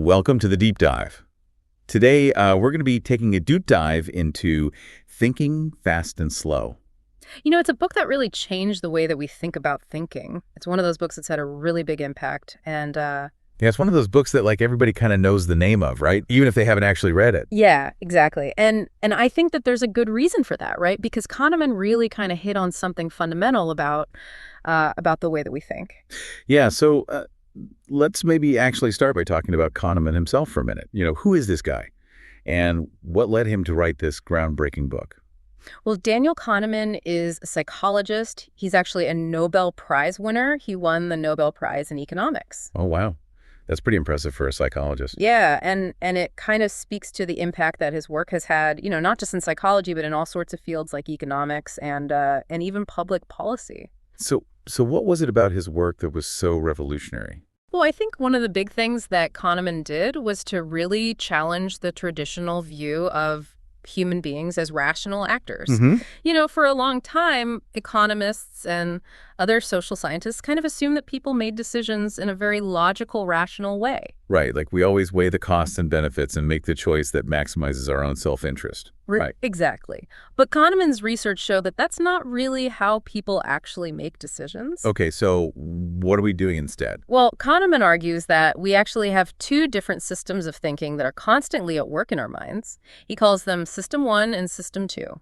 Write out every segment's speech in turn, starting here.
Welcome to the Deep Dive. Today, we're going to be taking a deep dive into thinking fast and slow. It's a book that really changed the way that we think about thinking. It's one of those books that's had a really big impact. And Yeah, it's one of those books that everybody kind of knows the name of, right? Even if they haven't actually read it. yeah, exactly. And I think that there's a good reason for that, right? Because Kahneman really kind of hit on something fundamental about the way that we think. Yeah, so let's maybe actually start by talking about Kahneman himself for a minute. Who is this guy? And what led him to write this groundbreaking book? Well, Daniel Kahneman is a psychologist. He's actually a Nobel Prize winner. He won the Nobel Prize in economics. Oh, wow. That's pretty impressive for a psychologist. Yeah, and it kind of speaks to the impact that his work has had, not just in psychology, but in all sorts of fields like economics and even public policy. So what was it about his work that was so revolutionary? Well, I think one of the big things that Kahneman did was to really challenge the traditional view of human beings as rational actors. Mm-hmm. For a long time, economists and other social scientists kind of assumed that people made decisions in a very logical, rational way. Right, we always weigh the costs and benefits and make the choice that maximizes our own self-interest. Right. Exactly. But Kahneman's research showed that that's not really how people actually make decisions. Okay, so what are we doing instead? Well, Kahneman argues that we actually have two different systems of thinking that are constantly at work in our minds. He calls them System 1 and System 2.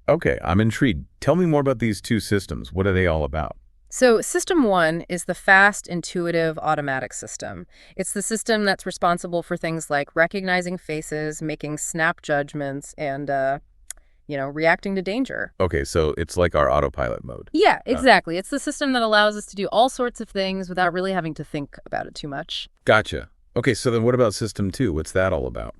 Okay, I'm intrigued. Tell me more about these two systems. What are they all about? So System 1 is the fast, intuitive, automatic system. It's the system that's responsible for things like recognizing faces, making snap judgments, and, reacting to danger. Okay, so it's like our autopilot mode. Yeah, exactly. It's the system that allows us to do all sorts of things without really having to think about it too much. Gotcha. Okay, so then what about System 2? What's that all about?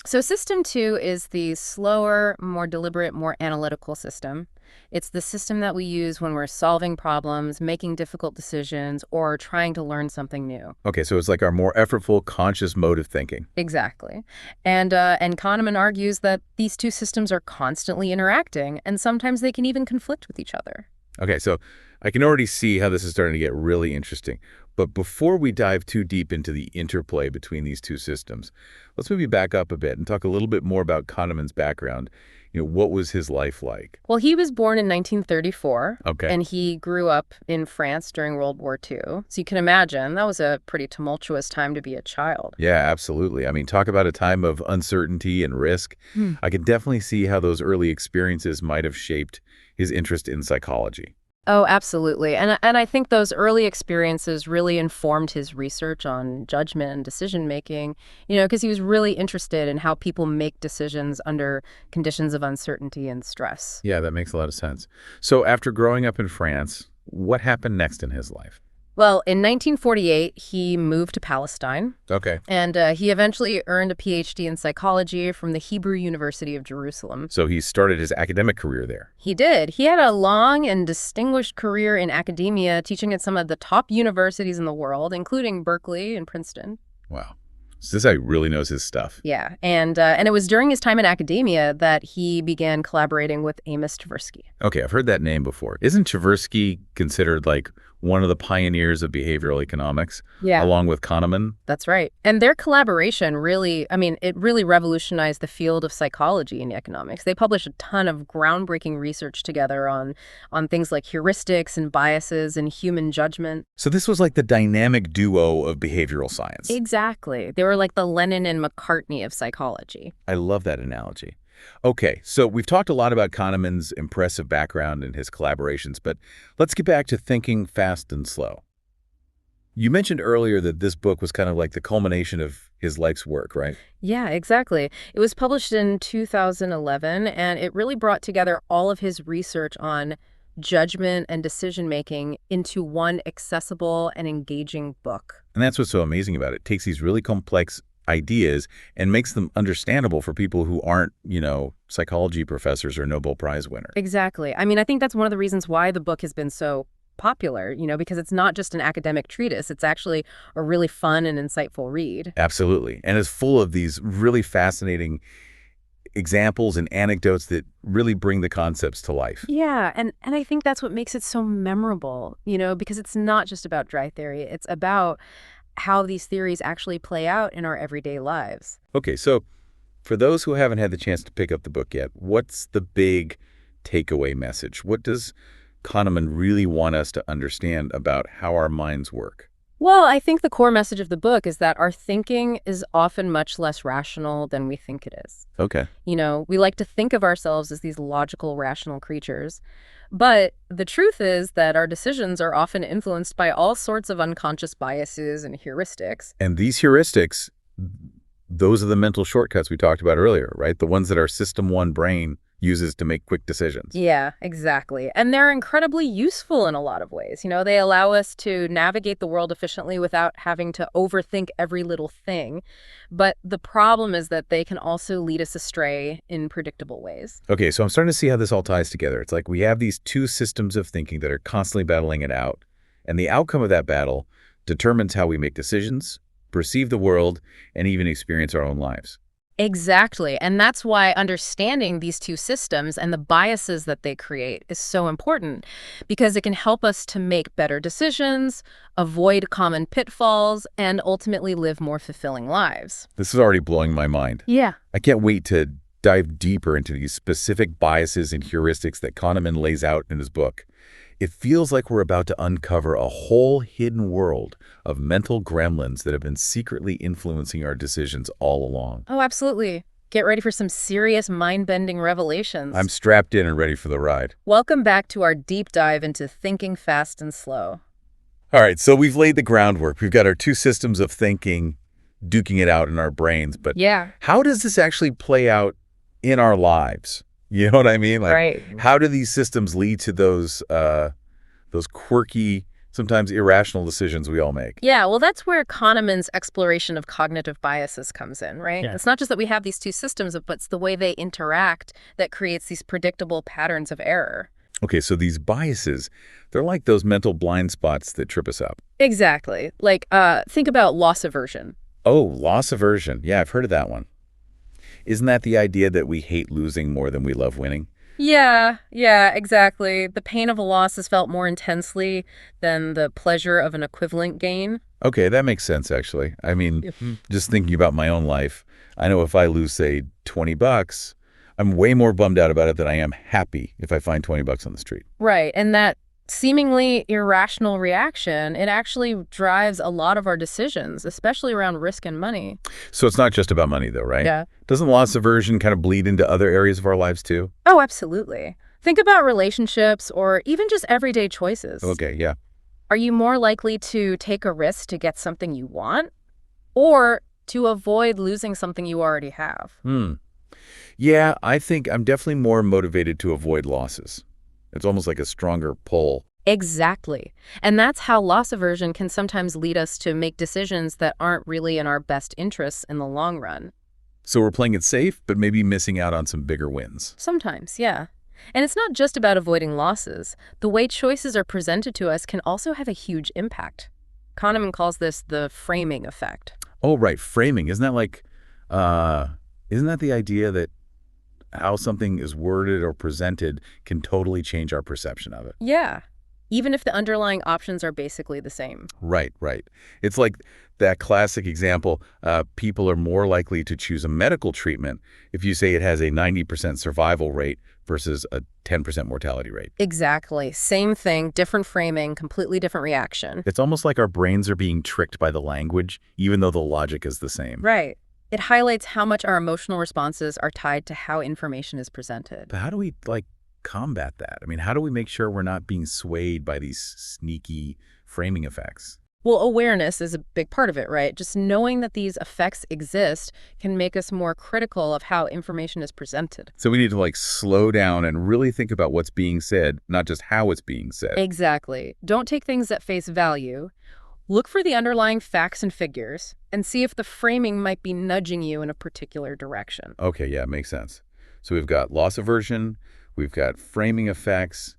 So System 2 is the slower, more deliberate, more analytical system. It's the system that we use when we're solving problems, making difficult decisions, or trying to learn something new. Okay, so it's like our more effortful, conscious mode of thinking. Exactly. And Kahneman argues that these two systems are constantly interacting, and sometimes they can even conflict with each other. Okay, so I can already see how this is starting to get really interesting. But before we dive too deep into the interplay between these two systems, let's maybe back up a bit and talk a little bit more about Kahneman's background. What was his life like? Well, he was born in 1934, Okay. and he grew up in France during World War II. So you can imagine that was a pretty tumultuous time to be a child. Yeah, absolutely. I mean, talk about a time of uncertainty and risk. I can definitely see how those early experiences might have shaped his interest in psychology. Oh, absolutely. And I think those early experiences really informed his research on judgment and decision-making, because he was really interested in how people make decisions under conditions of uncertainty and stress. Yeah, that makes a lot of sense. So after growing up in France, what happened next in his life? Well, in 1948, he moved to Palestine, Okay. and he eventually earned a PhD in psychology from the Hebrew University of Jerusalem. So he started his academic career there. He did. He had a long and distinguished career in academia, teaching at some of the top universities in the world, including Berkeley and Princeton. Wow. So this guy really knows his stuff. Yeah, and it was during his time in academia that he began collaborating with Amos Tversky. Okay, I've heard that name before. Isn't Tversky considered one of the pioneers of behavioral economics, Yeah, along with Kahneman? that's right. And their collaboration it really revolutionized the field of psychology and economics. They published a ton of groundbreaking research together on things like heuristics and biases and human judgment. So this was like the dynamic duo of behavioral science. Exactly. They were like the Lennon and McCartney of psychology. I love that analogy. Okay, so we've talked a lot about Kahneman's impressive background and his collaborations, but let's get back to thinking fast and slow. You mentioned earlier that this book was kind of like the culmination of his life's work, right? Yeah, exactly. It was published in 2011, and it really brought together all of his research on judgment and decision-making into one accessible and engaging book. And that's what's so amazing about it. It takes these really complex ideas and makes them understandable for people who aren't, psychology professors or Nobel Prize winners. Exactly. I think that's one of the reasons why the book has been so popular, because it's not just an academic treatise. It's actually a really fun and insightful read. Absolutely. And it's full of these really fascinating examples and anecdotes that really bring the concepts to life. Yeah, and I think that's what makes it so memorable, because it's not just about dry theory. It's about how these theories actually play out in our everyday lives. Okay, so for those who haven't had the chance to pick up the book yet, what's the big takeaway message? What does Kahneman really want us to understand about how our minds work? Well, I think the core message of the book is that our thinking is often much less rational than we think it is. Okay. We like to think of ourselves as these logical, rational creatures. But the truth is that our decisions are often influenced by all sorts of unconscious biases and heuristics. And these heuristics, those are the mental shortcuts we talked about earlier, right? The ones that our System 1 brain uses to make quick decisions. Yeah, exactly. And they're incredibly useful in a lot of ways. They allow us to navigate the world efficiently without having to overthink every little thing. But the problem is that they can also lead us astray in predictable ways. Okay, so I'm starting to see how this all ties together. It's like we have these two systems of thinking that are constantly battling it out. And the outcome of that battle determines how we make decisions, perceive the world, and even experience our own lives. Exactly. And that's why understanding these two systems and the biases that they create is so important, because it can help us to make better decisions, avoid common pitfalls, and ultimately live more fulfilling lives. This is already blowing my mind. Yeah. I can't wait to dive deeper into these specific biases and heuristics that Kahneman lays out in his book. It feels like we're about to uncover a whole hidden world of mental gremlins that have been secretly influencing our decisions all along. Oh, absolutely. Get ready for some serious mind-bending revelations. I'm strapped in and ready for the ride. Welcome back to our deep dive into thinking fast and slow. All right, so we've laid the groundwork. We've got our two systems of thinking, duking it out in our brains. But Yeah. how does this actually play out in our lives? You know what I mean? Like, Right. how do these systems lead to those quirky, sometimes irrational decisions we all make? Yeah, well, that's where Kahneman's exploration of cognitive biases comes in, right? Yeah. It's not just that we have these two systems, but it's the way they interact that creates these predictable patterns of error. Okay, so these biases, they're like those mental blind spots that trip us up. Exactly. Like, think about loss aversion. Oh, loss aversion. Yeah, I've heard of that one. Isn't that the idea that we hate losing more than we love winning? Yeah, exactly. The pain of a loss is felt more intensely than the pleasure of an equivalent gain. Okay, that makes sense, actually. I mean, just thinking about my own life, I know if I lose, say, $20, I'm way more bummed out about it than I am happy if I find $20 on the street. Right, and that seemingly irrational reaction, it actually drives a lot of our decisions, especially around risk and money. So it's not just about money, though, right? Yeah. Doesn't loss aversion kind of bleed into other areas of our lives, too? Oh, absolutely. Think about relationships or even just everyday choices. Okay, yeah. Are you more likely to take a risk to get something you want or to avoid losing something you already have? Yeah, I think I'm definitely more motivated to avoid losses. It's almost like a stronger pull. Exactly. And that's how loss aversion can sometimes lead us to make decisions that aren't really in our best interests in the long run. So we're playing it safe, but maybe missing out on some bigger wins. Sometimes, yeah. And it's not just about avoiding losses. The way choices are presented to us can also have a huge impact. Kahneman calls this the framing effect. Oh, right, framing. Isn't that the idea that how something is worded or presented can totally change our perception of it? Yeah. Even if the underlying options are basically the same. Right. It's like that classic example, people are more likely to choose a medical treatment if you say it has a 90% survival rate versus a 10% mortality rate. Exactly. Same thing, different framing, completely different reaction. It's almost like our brains are being tricked by the language, even though the logic is the same. Right. It highlights how much our emotional responses are tied to how information is presented. But how do we, combat that? I mean, how do we make sure we're not being swayed by these sneaky framing effects? Well, awareness is a big part of it, right? Just knowing that these effects exist can make us more critical of how information is presented. So we need to slow down and really think about what's being said, not just how it's being said. Exactly. Don't take things at face value. Look for the underlying facts and figures and see if the framing might be nudging you in a particular direction. Okay, yeah, makes sense. So we've got loss aversion, we've got framing effects.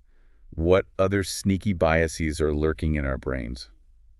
What other sneaky biases are lurking in our brains?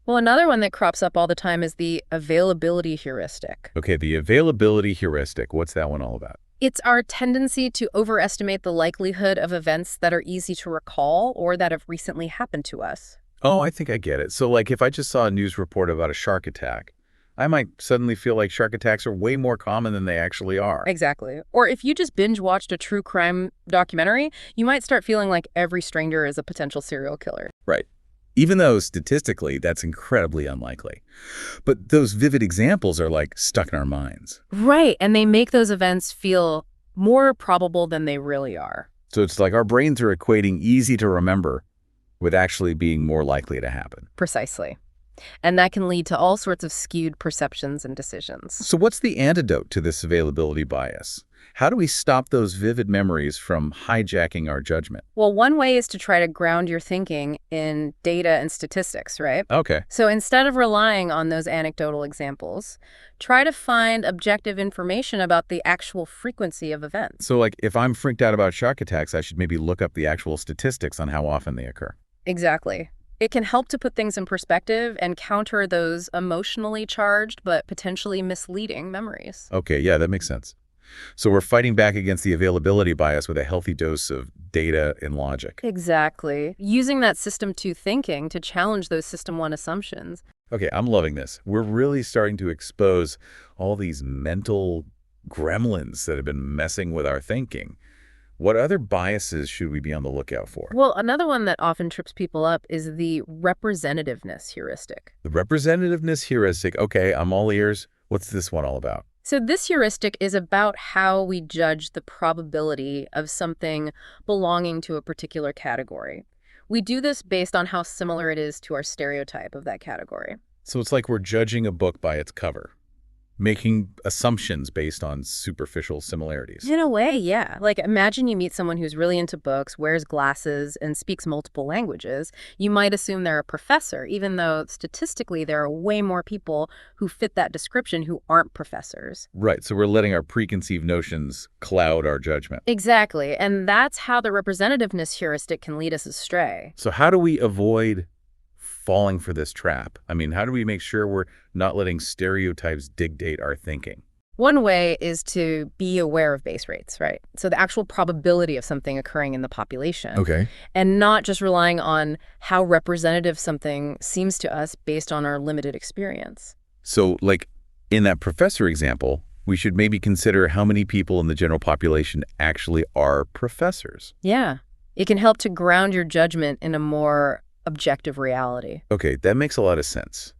Well, another one that crops up all the time is the availability heuristic. Okay, the availability heuristic. What's that one all about? It's our tendency to overestimate the likelihood of events that are easy to recall or that have recently happened to us. Oh, I think I get it. So, like, if I just saw a news report about a shark attack, I might suddenly feel like shark attacks are way more common than they actually are. Exactly. Or if you just binge watched a true crime documentary, you might start feeling like every stranger is a potential serial killer. Right. Even though statistically that's incredibly unlikely. But those vivid examples are like stuck in our minds. Right. And they make those events feel more probable than they really are. So it's like our brains are equating easy to remember with actually being more likely to happen. Precisely. And that can lead to all sorts of skewed perceptions and decisions. So what's the antidote to this availability bias? How do we stop those vivid memories from hijacking our judgment? Well, one way is to try to ground your thinking in data and statistics, right? Okay. So instead of relying on those anecdotal examples, try to find objective information about the actual frequency of events. So like if I'm freaked out about shark attacks, I should maybe look up the actual statistics on how often they occur. Exactly. It can help to put things in perspective and counter those emotionally charged but potentially misleading memories. Okay, yeah, that makes sense. So we're fighting back against the availability bias with a healthy dose of data and logic. Exactly. Using that system 2 thinking to challenge those system 1 assumptions. Okay, I'm loving this. We're really starting to expose all these mental gremlins that have been messing with our thinking. What other biases should we be on the lookout for? Well, another one that often trips people up is the representativeness heuristic. The representativeness heuristic. Okay, I'm all ears. What's this one all about? So this heuristic is about how we judge the probability of something belonging to a particular category. We do this based on how similar it is to our stereotype of that category. So it's like we're judging a book by its cover, making assumptions based on superficial similarities. In a way, yeah. Like imagine you meet someone who's really into books, wears glasses, and speaks multiple languages. You might assume they're a professor, even though statistically there are way more people who fit that description who aren't professors. Right, so we're letting our preconceived notions cloud our judgment. Exactly, and that's how the representativeness heuristic can lead us astray. So how do we avoid falling for this trap? I mean, how do we make sure we're not letting stereotypes dictate our thinking? One way is to be aware of base rates, right? So the actual probability of something occurring in the population. Okay. And not just relying on how representative something seems to us based on our limited experience. So, like, in that professor example, we should maybe consider how many people in the general population actually are professors. Yeah. It can help to ground your judgment in a more objective reality. Okay, that makes a lot of sense.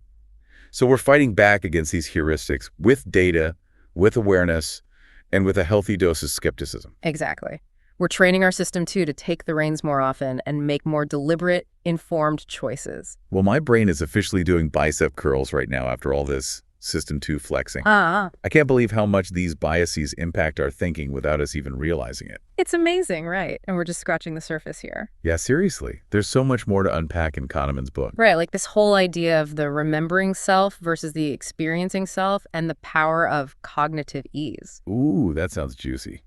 So we're fighting back against these heuristics with data, with awareness, and with a healthy dose of skepticism. Exactly. We're training our system, too, to take the reins more often and make more deliberate, informed choices. Well, my brain is officially doing bicep curls right now after all this System 2 flexing. I can't believe how much these biases impact our thinking without us even realizing it. It's amazing, right? And we're just scratching the surface here. Yeah, seriously. There's so much more to unpack in Kahneman's book. Right, like this whole idea of the remembering self versus the experiencing self and the power of cognitive ease. Ooh, that sounds juicy.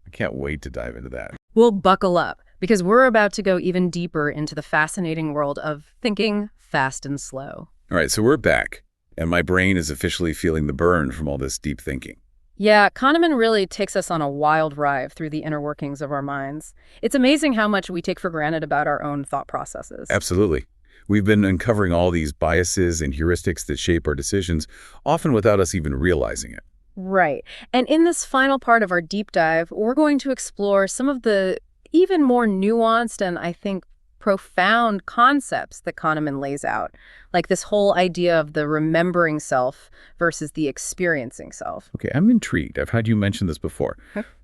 I can't wait to dive into that. We'll buckle up because we're about to go even deeper into the fascinating world of thinking fast and slow. All right, so we're back, and my brain is officially feeling the burn from all this deep thinking. Yeah, Kahneman really takes us on a wild ride through the inner workings of our minds. It's amazing how much we take for granted about our own thought processes. Absolutely. We've been uncovering all these biases and heuristics that shape our decisions, often without us even realizing it. Right. And in this final part of our deep dive, we're going to explore some of the even more nuanced and, I think, profound concepts that Kahneman lays out, like this whole idea of the remembering self versus the experiencing self. Okay, I'm intrigued. I've had you mention this before.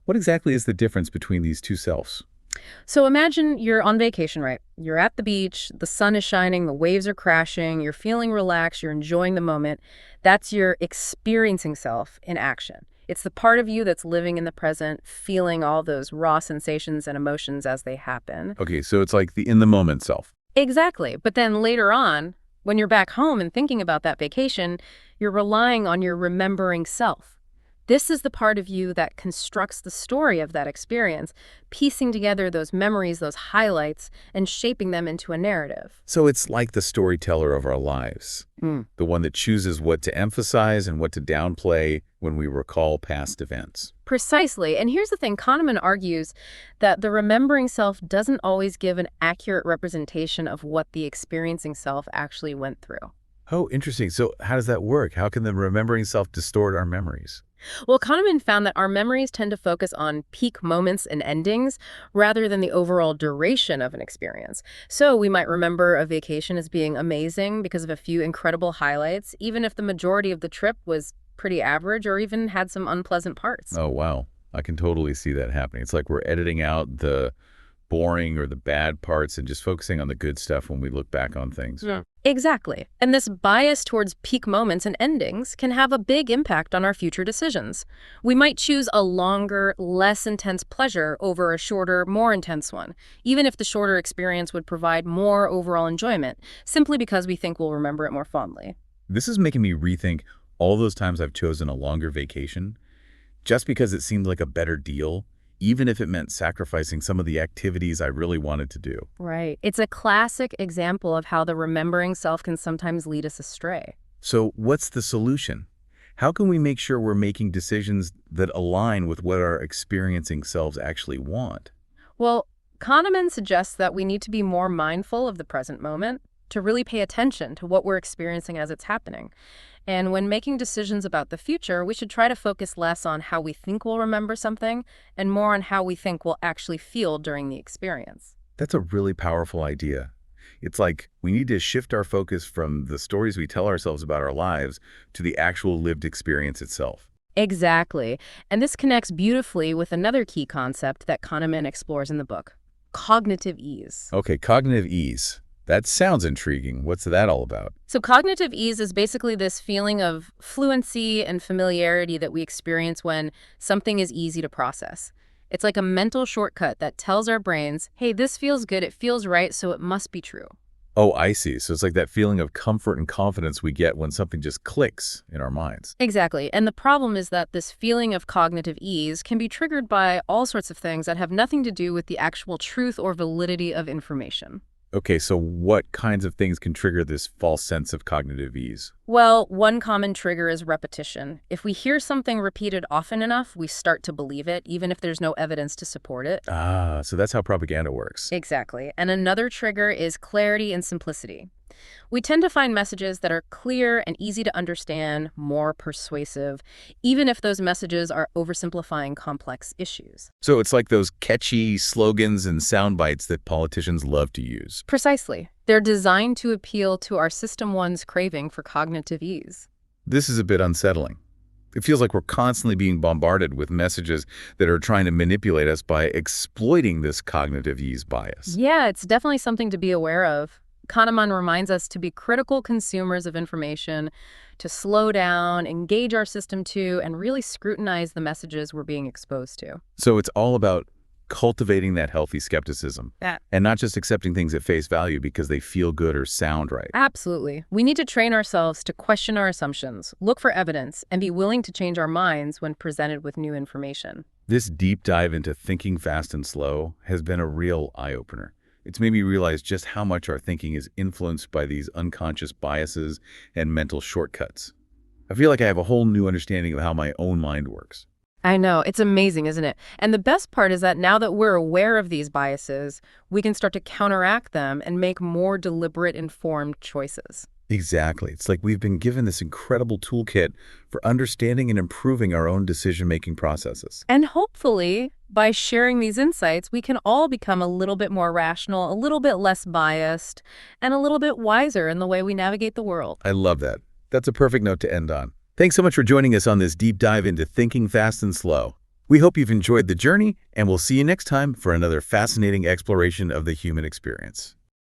What exactly is the difference between these two selves? So imagine you're on vacation, right? You're at the beach, the sun is shining, the waves are crashing, you're feeling relaxed, you're enjoying the moment. That's your experiencing self in action. It's the part of you that's living in the present, feeling all those raw sensations and emotions as they happen. Okay, so it's like the in-the-moment self. Exactly. But then later on, when you're back home and thinking about that vacation, you're relying on your remembering self. This is the part of you that constructs the story of that experience, piecing together those memories, those highlights, and shaping them into a narrative. So it's like the storyteller of our lives, the one that chooses what to emphasize and what to downplay when we recall past events. Precisely. And here's the thing, Kahneman argues that the remembering self doesn't always give an accurate representation of what the experiencing self actually went through. Oh, interesting. So how does that work? How can the remembering self distort our memories? Well, Kahneman found that our memories tend to focus on peak moments and endings rather than the overall duration of an experience. So we might remember a vacation as being amazing because of a few incredible highlights, even if the majority of the trip was pretty average or even had some unpleasant parts. Oh, wow. I can totally see that happening. It's like we're editing out the boring or the bad parts and just focusing on the good stuff when we look back on things. Yeah. Exactly. And this bias towards peak moments and endings can have a big impact on our future decisions. We might choose a longer, less intense pleasure over a shorter, more intense one, even if the shorter experience would provide more overall enjoyment, simply because we think we'll remember it more fondly. This is making me rethink all those times I've chosen a longer vacation just because it seemed like a better deal, even if it meant sacrificing some of the activities I really wanted to do. Right. It's a classic example of how the remembering self can sometimes lead us astray. So what's the solution? How can we make sure we're making decisions that align with what our experiencing selves actually want? Well, Kahneman suggests that we need to be more mindful of the present moment, to really pay attention to what we're experiencing as it's happening. And when making decisions about the future, we should try to focus less on how we think we'll remember something and more on how we think we'll actually feel during the experience. That's a really powerful idea. It's like we need to shift our focus from the stories we tell ourselves about our lives to the actual lived experience itself. Exactly. And this connects beautifully with another key concept that Kahneman explores in the book, cognitive ease. Okay, cognitive ease. That sounds intriguing. What's that all about? So cognitive ease is basically this feeling of fluency and familiarity that we experience when something is easy to process. It's like a mental shortcut that tells our brains, hey, this feels good, it feels right, so it must be true. Oh, I see. So it's like that feeling of comfort and confidence we get when something just clicks in our minds. Exactly. And the problem is that this feeling of cognitive ease can be triggered by all sorts of things that have nothing to do with the actual truth or validity of information. Okay, so what kinds of things can trigger this false sense of cognitive ease? Well, one common trigger is repetition. If we hear something repeated often enough, we start to believe it, even if there's no evidence to support it. Ah, so that's how propaganda works. Exactly. And another trigger is clarity and simplicity. We tend to find messages that are clear and easy to understand, more persuasive, even if those messages are oversimplifying complex issues. So it's like those catchy slogans and sound bites that politicians love to use. Precisely. They're designed to appeal to our System 1's craving for cognitive ease. This is a bit unsettling. It feels like we're constantly being bombarded with messages that are trying to manipulate us by exploiting this cognitive ease bias. Yeah, it's definitely something to be aware of. Kahneman reminds us to be critical consumers of information, to slow down, engage our system too, and really scrutinize the messages we're being exposed to. So it's all about cultivating that healthy skepticism That. and not just accepting things at face value because they feel good or sound right. Absolutely. We need to train ourselves to question our assumptions, look for evidence, and be willing to change our minds when presented with new information. This deep dive into thinking fast and slow has been a real eye-opener. It's made me realize just how much our thinking is influenced by these unconscious biases and mental shortcuts. I feel like I have a whole new understanding of how my own mind works. I know. It's amazing, isn't it? And the best part is that now that we're aware of these biases, we can start to counteract them and make more deliberate, informed choices. Exactly. It's like we've been given this incredible toolkit for understanding and improving our own decision-making processes. And hopefully, by sharing these insights, we can all become a little bit more rational, a little bit less biased, and a little bit wiser in the way we navigate the world. I love that. That's a perfect note to end on. Thanks so much for joining us on this deep dive into thinking fast and slow. We hope you've enjoyed the journey, and we'll see you next time for another fascinating exploration of the human experience.